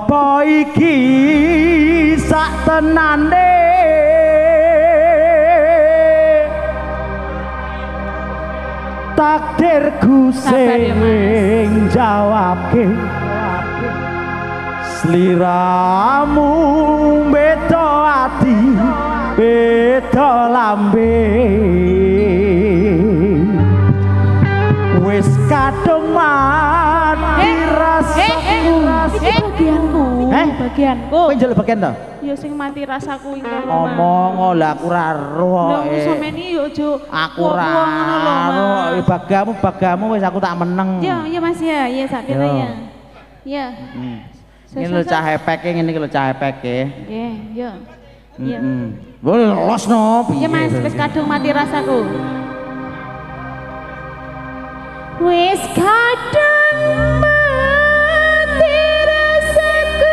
apa iki sak tenane takdirku sing jawabke sliramu beda ati beda lambe wis kadung mati rasaku bagianku kowe njaluk bagian to ya sing mati rasaku iki omong lha aku ora roh lho sampeyan yo aja aku ora roh bagamu wis aku tak meneng ya Mas ya sak kene ya ini lho cah epeke ngene iki lho cah epeke nggih yo ya losno piye ya Mas wis kadung mati rasaku wis kadung mati rasaku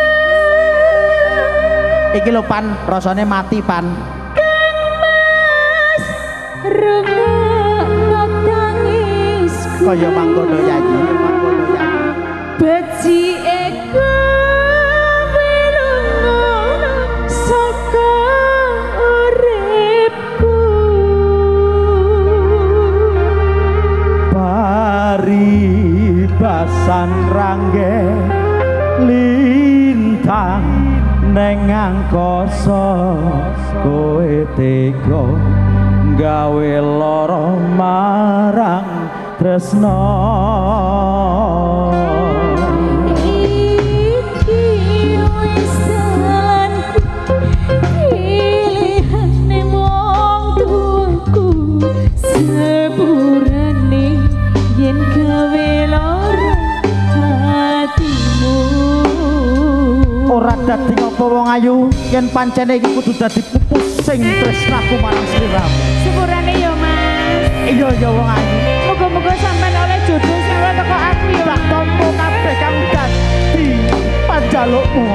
iki lho pan rasane mati pan Mas rungokno tangisku kaya mangkono nyanyi becike kowe lunga saka uripku paribasan rangge lintang neng angkasa kowe tega gawe lara marang tresna iki wis dalanku pilihane wong tuaku sepurane yen gawe lara hatimu ora dadi apa wong ayu yen pancene iki kudu dadi pupus sing tresnaku marang sliramu sepurane ya Mas iya ya wong ayu muga-muga sampean oleh jodoh sing ora teko aku ya tak tampa kabeh kang dadi panjalukmu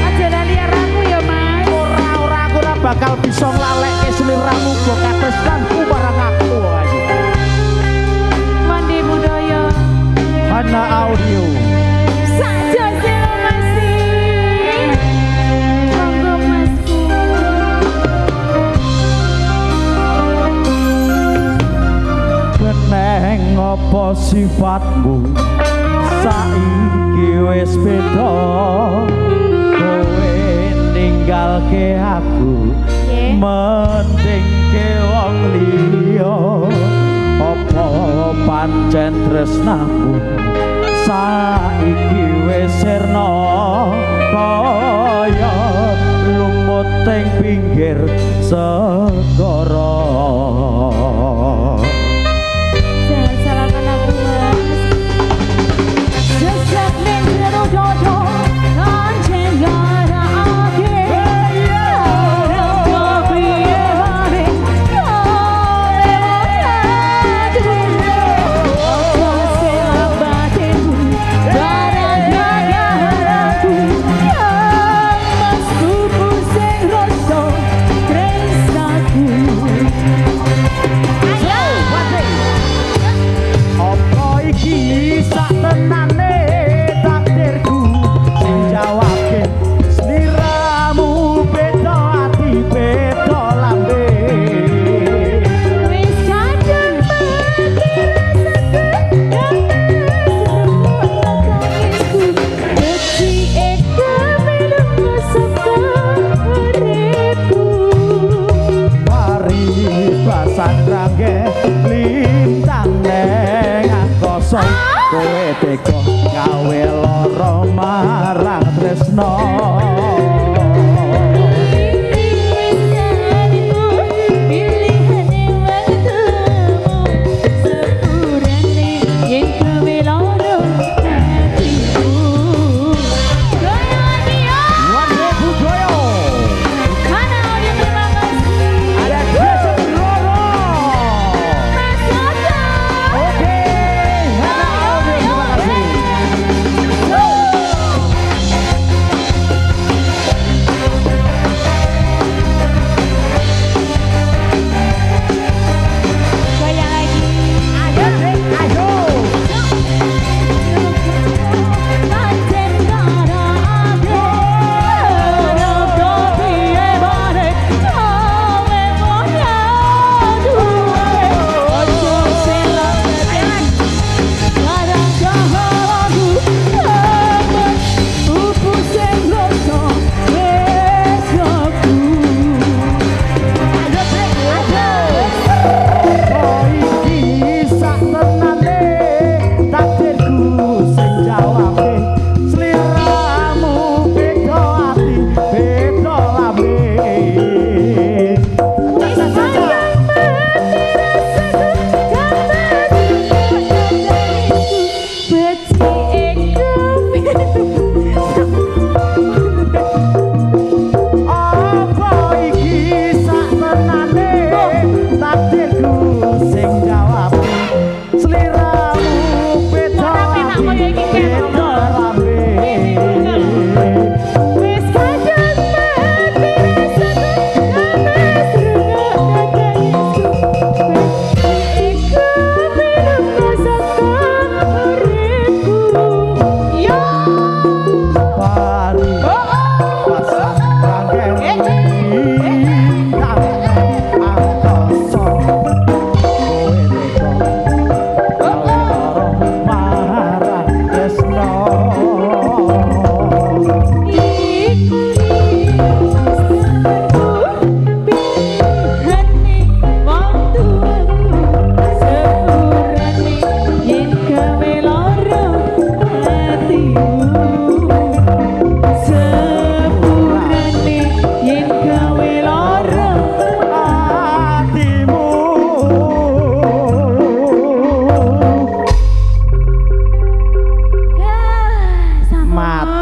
aja lali aku ya Mas ora aku ora bakal bisa nglalekke sliramu go katresnanku marang aku ayu mandi budaya Hana Audio saja masih monggo Masku keneng apa sifatmu saiki wis beda kowe ninggalke aku mendingke wong liya apa pancen tresnaku saiki wis sirna kaya lumut ing pinggir segara jangan salahkan aku Mas sejak nengro dodo kancen gara ake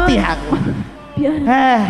ngerti aku. Biar Eh,